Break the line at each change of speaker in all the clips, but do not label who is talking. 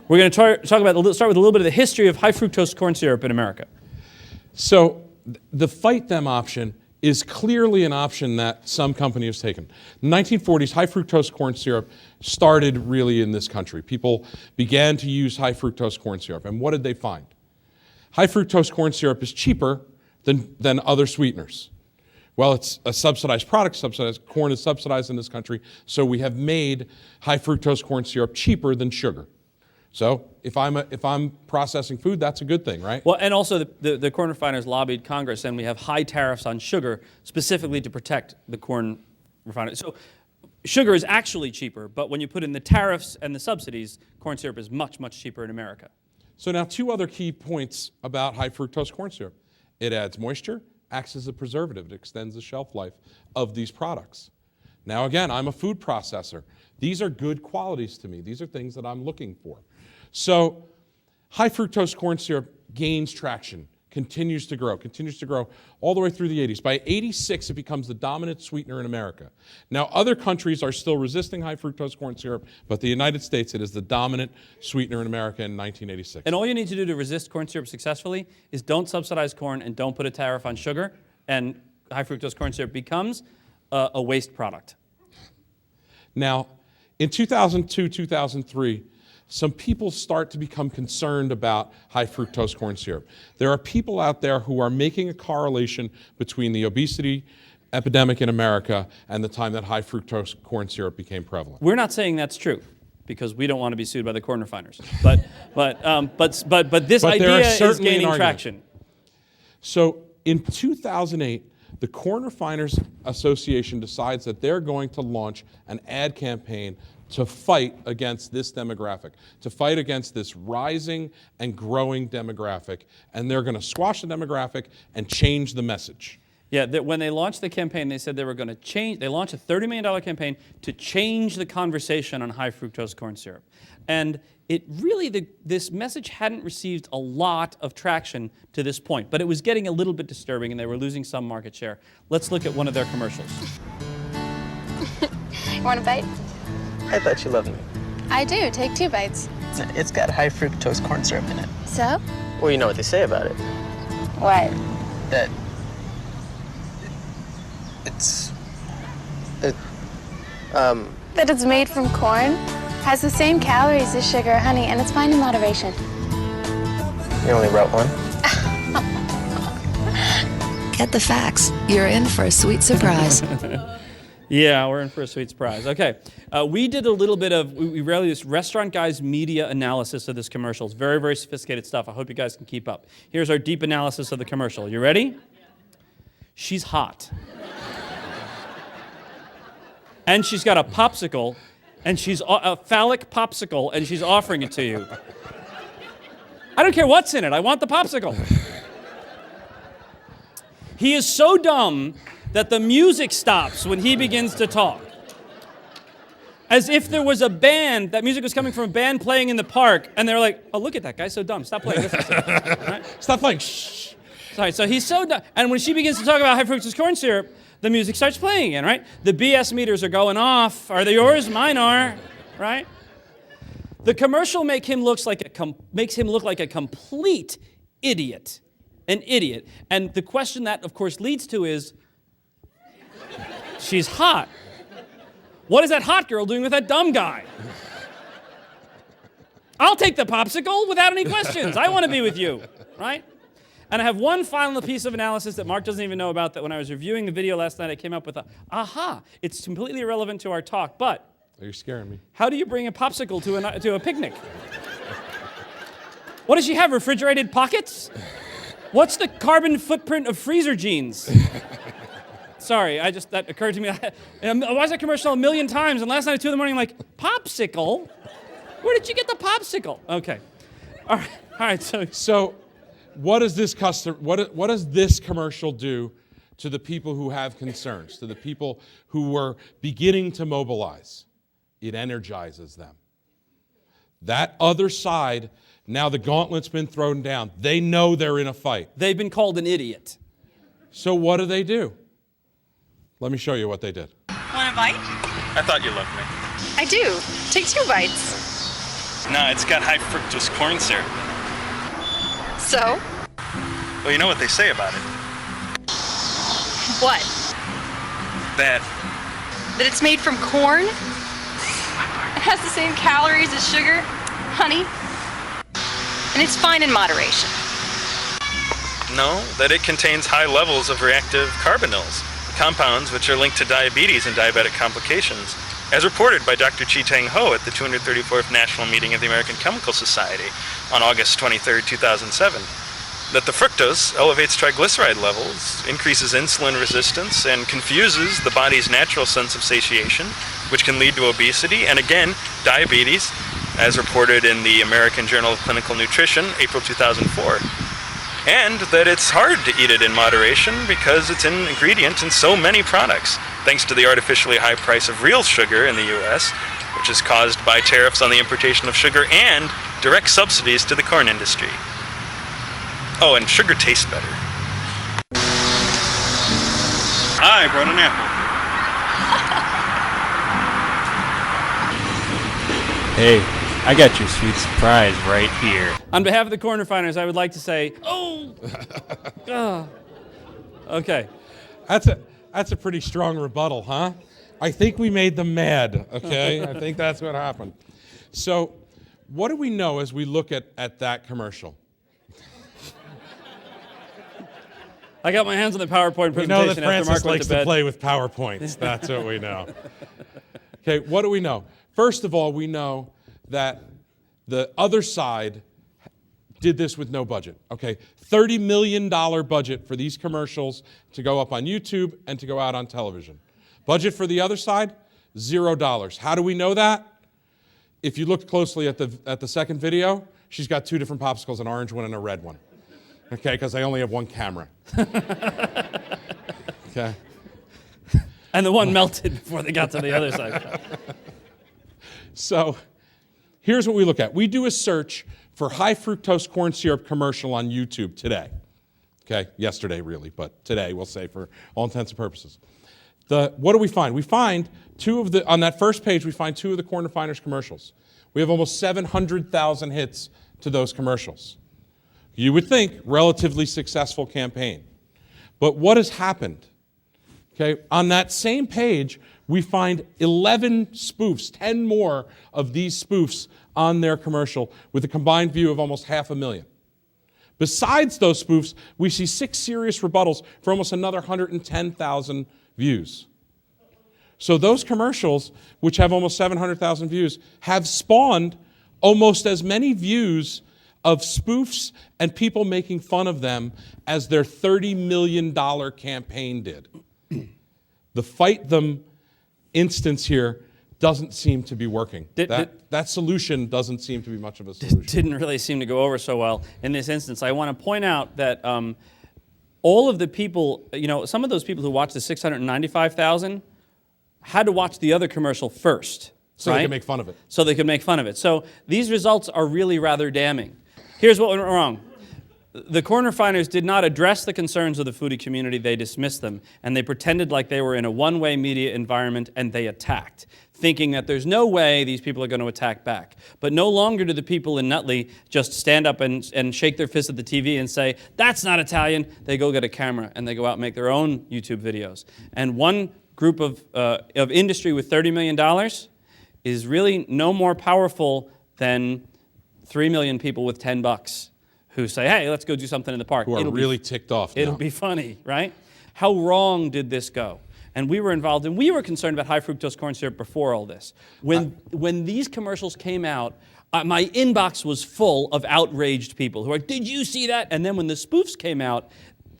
We're going to start with a little bit of the history of high fructose corn syrup in America.
So the fight them option is clearly an option that some company has taken. In the 1940s, high fructose corn syrup started really in this country. People began to use high fructose corn syrup, and what did they find? High fructose corn syrup is cheaper than other sweeteners. Well, it's a subsidized product, corn is subsidized in this country, so we have made high fructose corn syrup cheaper than sugar. So if I'm processing food, that's a good thing, right?
Well, and also the corn refiners lobbied Congress, and we have high tariffs on sugar specifically to protect the corn refiners. So sugar is actually cheaper, but when you put in the tariffs and the subsidies, corn syrup is much, much cheaper in America.
So now 2 other key points about high fructose corn syrup. It adds moisture, acts as a preservative, it extends the shelf life of these products. Now again, I'm a food processor. These are good qualities to me. These are things that I'm looking for. So high fructose corn syrup gains traction, continues to grow all the way through the 80s. By 86, it becomes the dominant sweetener in America. Now, other countries are still resisting high fructose corn syrup, but the United States, it is the dominant sweetener in America in 1986.
And all you need to do to resist corn syrup successfully is don't subsidize corn and don't put a tariff on sugar, and high fructose corn syrup becomes a waste product.
Now, in 2002, 2003, some people start to become concerned about high fructose corn syrup. There are people out there who are making a correlation between the obesity epidemic in America and the time that high fructose corn syrup became prevalent.
We're not saying that's true, because we don't want to be sued by the corn refiners. But this idea is gaining traction.
So in 2008, the Corn Refiners Association decides that they're going to launch an ad campaign to fight against this demographic, to fight against this rising and growing demographic, and they're going to squash the demographic and change the message.
Yeah, when they launched the campaign, they said they were going to change. They launched a $30 million campaign to change the conversation on high fructose corn syrup. And it really, this message hadn't received a lot of traction to this point, but it was getting a little bit disturbing, and they were losing some market share. Let's look at one of their commercials.
You want a bite?
I thought you loved me.
I do. Take 2 bites.
It's got high fructose corn syrup in it.
So?
Well, you know what they say about it.
What?
That
That it's made from corn, has the same calories as sugar or honey, and it's fine in moderation.
You only wrote one.
Get the facts. You're in for a sweet surprise.
Yeah, we're in for a sweet surprise. Okay, we did a little bit of, we rarely do this Restaurant Guys media analysis of this commercial. It's very, very sophisticated stuff. I hope you guys can keep up. Here's our deep analysis of the commercial. You ready? She's hot. And she's got a popsicle, and she's a phallic popsicle, and she's offering it to you. I don't care what's in it. I want the popsicle. He is so dumb that the music stops when he begins to talk. As if there was a band, that music was coming from a band playing in the park, and they're like, oh, look at that guy, so dumb. Stop playing. Listen. Right?
Stop playing. Shh.
Sorry, so he's so dumb. And when she begins to talk about high fructose corn syrup, the music starts playing again, right? The BS meters are going off. Are they yours? Mine are, right? The commercial makes him look like a complete idiot. An idiot. And the question that, of course, leads to is, she's hot. What is that hot girl doing with that dumb guy? I'll take the popsicle without any questions. I want to be with you, right? And I have one final piece of analysis that Mark doesn't even know about, that when I was reviewing the video last night, I came up with aha, it's completely irrelevant to our talk, but
You're scaring me.
How do you bring a popsicle to a picnic? What does she have, refrigerated pockets? What's the carbon footprint of freezer jeans? Sorry, that occurred to me. I watched that commercial a million times, and last night at 2 in the morning, I'm like, popsicle? Where did you get the popsicle? Okay. All right,
So what does this commercial do to the people who have concerns, to the people who were beginning to mobilize? It energizes them. That other side, now the gauntlet's been thrown down. They know they're in a fight.
They've been called an idiot.
So what do? Let me show you what they did.
Want a bite?
I thought you loved me.
I do. Take 2 bites. No, it's got high fructose corn syrup.
So?
Well, you know what they say about it.
What?
That
That it's made from corn? It has the same calories as sugar, honey, and it's fine in moderation.
No, that it contains high levels of reactive carbonyls, compounds which are linked to diabetes and diabetic complications, as reported by Dr. Chi-Tang Ho at the 234th National Meeting of the American Chemical Society on August 23, 2007. That the fructose elevates triglyceride levels, increases insulin resistance, and confuses the body's natural sense of satiation, which can lead to obesity and, again, diabetes, as reported in the American Journal of Clinical Nutrition, April 2004. And that it's hard to eat it in moderation because it's an ingredient in so many products, thanks to the artificially high price of real sugar in the U.S., which is caused by tariffs on the importation of sugar and direct subsidies to the corn industry. Oh, and sugar tastes better. I brought an apple.
Hey, I got your sweet surprise right here.
On behalf of the corn refiners, I would like to say, okay.
That's a pretty strong rebuttal, huh? I think we made them mad, okay? I think that's what happened. So what do we know as we look at that commercial?
I got my hands on the PowerPoint presentation
We know that
after
Francis
Mark went
likes
to bed.
to play with PowerPoints. That's what we know. Okay, what do we know? First of all, we know that the other side did this with no budget. Okay, $30 million budget for these commercials to go up on YouTube and to go out on television. Budget for the other side, $0. How do we know that? If you looked closely at the second video, she's got two different popsicles, an orange one and a red one. Okay, because they only have one camera. Okay.
And the one melted before they got to the other side.
So here's what we look at. We do a search for high fructose corn syrup commercial on YouTube today. Okay, yesterday really, but today we'll say for all intents and purposes. What do we find? We find on that first page, we find two of the corn refiners commercials. We have almost 700,000 hits to those commercials. You would think relatively successful campaign. But what has happened? Okay, on that same page, we find 11 spoofs, 10 more of these spoofs on their commercial with a combined view of almost 500,000. Besides those spoofs, we see 6 serious rebuttals for almost another 110,000 views. So those commercials, which have almost 700,000 views, have spawned almost as many views of spoofs and people making fun of them as their $30 million campaign did. The fight them instance here doesn't seem to be working. That solution doesn't seem to be much of a solution.
Didn't really seem to go over so well in this instance. I want to point out that all of the people, some of those people who watched the 695,000 had to watch the other commercial first.
So
right?
they can make fun of it.
So they could make fun of it. So these results are really rather damning. Here's what went wrong. The corn refiners did not address the concerns of the foodie community. They dismissed them, and they pretended like they were in a one-way media environment, and they attacked, thinking that there's no way these people are going to attack back. But no longer do the people in Nutley just stand up and shake their fist at the TV and say, that's not Italian. They go get a camera, and they go out and make their own YouTube videos. And one group of industry with $30 million is really no more powerful than 3 million people with $10 who say, hey, let's go do something in the park.
Who are really ticked off now.
It'll be funny, right? How wrong did this go? And we were involved, and we were concerned about high fructose corn syrup before all this. When these commercials came out, my inbox was full of outraged people who were like, did you see that? And then when the spoofs came out,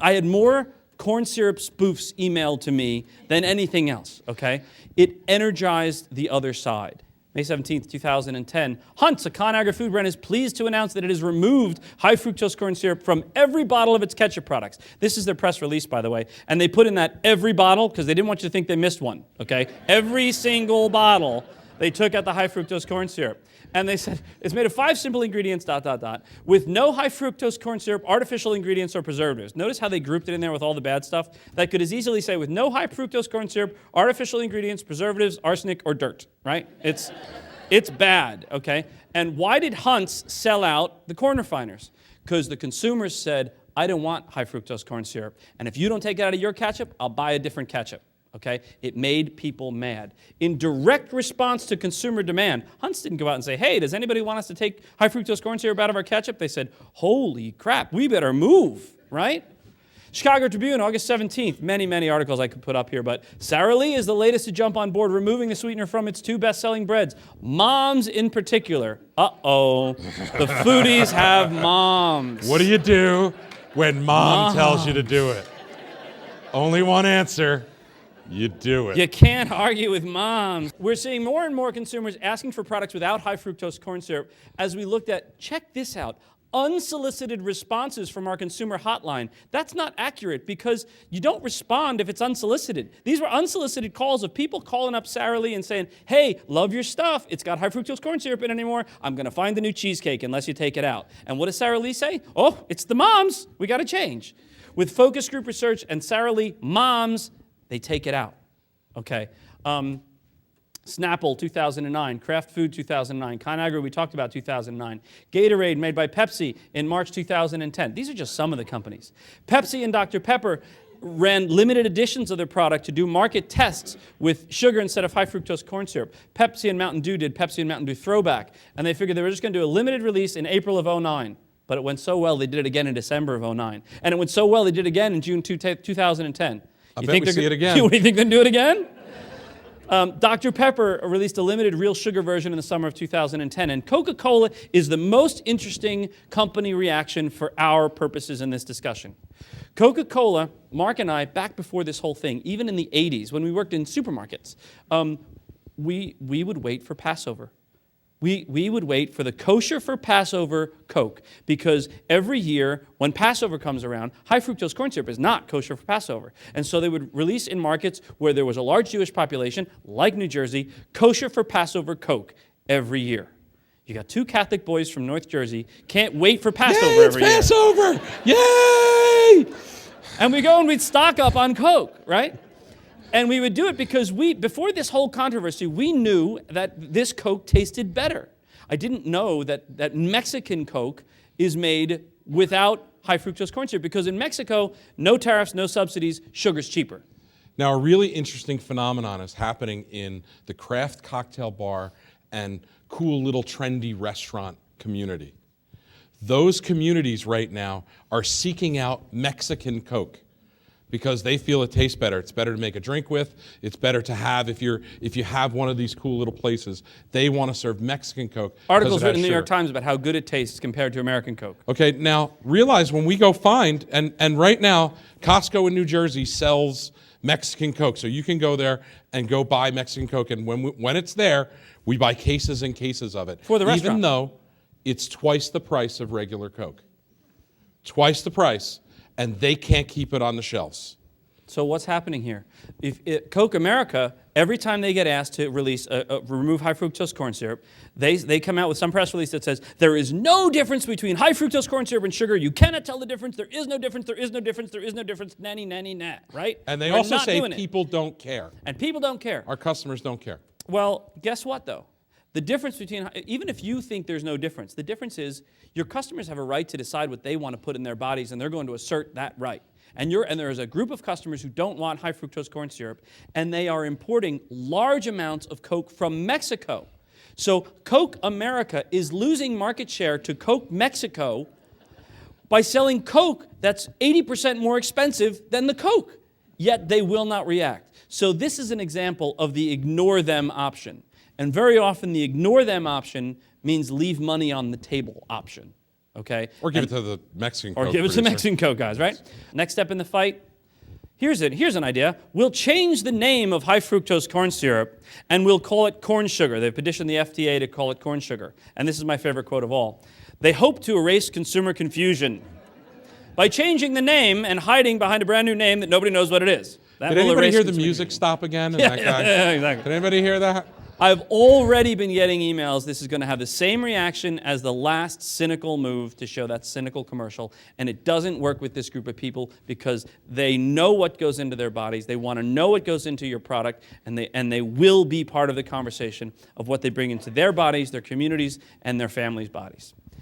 I had more corn syrup spoofs emailed to me than anything else, okay? It energized the other side. May 17th, 2010, Hunt's, a ConAgra food brand, is pleased to announce that it has removed high fructose corn syrup from every bottle of its ketchup products. This is their press release, by the way. And they put in that every bottle because they didn't want you to think they missed one, okay? Every single bottle, they took out the high fructose corn syrup. And they said, it's made of 5 simple ingredients, with no high fructose corn syrup, artificial ingredients, or preservatives. Notice how they grouped it in there with all the bad stuff? That could as easily say, with no high fructose corn syrup, artificial ingredients, preservatives, arsenic, or dirt, right? It's bad, okay? And why did Hunt's sell out the corn refiners? Because the consumers said, I don't want high fructose corn syrup. And if you don't take it out of your ketchup, I'll buy a different ketchup. Okay? It made people mad. In direct response to consumer demand, Hunt's didn't go out and say, hey, does anybody want us to take high fructose corn syrup out of our ketchup? They said, holy crap, we better move, right? Chicago Tribune, August 17th, many articles I could put up here, but Sara Lee is the latest to jump on board, removing the sweetener from its 2 best-selling breads. Moms in particular. Uh-oh, the foodies have moms.
What do you do when mom tells you to do it? Only one answer. You do it.
You can't argue with moms. We're seeing more and more consumers asking for products without high fructose corn syrup as we looked at, check this out, unsolicited responses from our consumer hotline. That's not accurate because you don't respond if it's unsolicited. These were unsolicited calls of people calling up Sara Lee and saying, hey, love your stuff. It's got high fructose corn syrup in it anymore. I'm going to find the new cheesecake unless you take it out. And what does Sara Lee say? Oh, it's the moms. We got to change. With focus group research and Sara Lee, moms, they take it out, okay? Snapple, 2009. Kraft Food, 2009. Conagra, we talked about 2009. Gatorade, made by Pepsi in March 2010. These are just some of the companies. Pepsi and Dr. Pepper ran limited editions of their product to do market tests with sugar instead of high fructose corn syrup. Pepsi and Mountain Dew did Pepsi and Mountain Dew Throwback, and they figured they were just going to do a limited release in April of 2009. But it went so well, they did it again in December of 2009. And it went so well, they did it again in June 2010.
I bet we see it again.
What do you think they're going to do it again? Dr. Pepper released a limited real sugar version in the summer of 2010, and Coca-Cola is the most interesting company reaction for our purposes in this discussion. Coca-Cola, Mark and I, back before this whole thing, even in the 80s, when we worked in supermarkets, we would wait for Passover. We would wait for the kosher for Passover Coke because every year when Passover comes around, high fructose corn syrup is not kosher for Passover. And so they would release in markets where there was a large Jewish population, like New Jersey, kosher for Passover Coke every year. You got 2 Catholic boys from North Jersey, can't wait for Passover every year.
It's Passover! Yay!
And we go and we'd stock up on Coke, right? And we would do it because before this whole controversy, we knew that this Coke tasted better. I didn't know that Mexican Coke is made without high fructose corn syrup because in Mexico, no tariffs, no subsidies, sugar's cheaper.
Now, a really interesting phenomenon is happening in the craft cocktail bar and cool little trendy restaurant community. Those communities right now are seeking out Mexican Coke, because they feel it tastes better. It's better to make a drink with. It's better to have if you have one of these cool little places. They want to serve Mexican Coke.
Articles written in the New York Times about how good it tastes compared to American Coke.
Okay, now realize when we go find, and right now, Costco in New Jersey sells Mexican Coke. So you can go there and go buy Mexican Coke. And when it's there, we buy cases and cases of it.
For the restaurant.
Even though it's twice the price of regular Coke. Twice the price. And they can't keep it on the shelves.
So what's happening here? Coke America, every time they get asked to release remove high fructose corn syrup, they come out with some press release that says there is no difference between high fructose corn syrup and sugar. You cannot tell the difference. There is no difference. There is no difference. There is no difference. Nanny, nanny, nat. Right?
And they
We're
also
not
say
doing it.
people don't care.
And people don't care.
Our customers don't care.
Well, guess what though? The difference between, even if you think there's no difference, the difference is your customers have a right to decide what they want to put in their bodies, and they're going to assert that right. And there's a group of customers who don't want high fructose corn syrup, and they are importing large amounts of Coke from Mexico. So Coke America is losing market share to Coke Mexico by selling Coke that's 80% more expensive than the Coke, yet they will not react. So this is an example of the ignore them option. And very often the ignore them option means leave money on the table option, okay?
Or give it to the Mexican Coke
Or give it to
producer.
Mexican Coke guys, right? Next step in the fight, here's an idea. We'll change the name of high fructose corn syrup and we'll call it corn sugar. They've petitioned the FDA to call it corn sugar. And this is my favorite quote of all. They hope to erase consumer confusion by changing the name and hiding behind a brand new name that nobody knows what it is. That
Did
will
anybody
erase
hear the
consumer
music
confusion.
stop again?
Yeah, exactly.
Did anybody hear that?
I've already been getting emails. This is going to have the same reaction as the last cynical move to show that cynical commercial. And it doesn't work with this group of people because they know what goes into their bodies. They want to know what goes into your product, and they will be part of the conversation of what they bring into their bodies, their communities, and their families' bodies.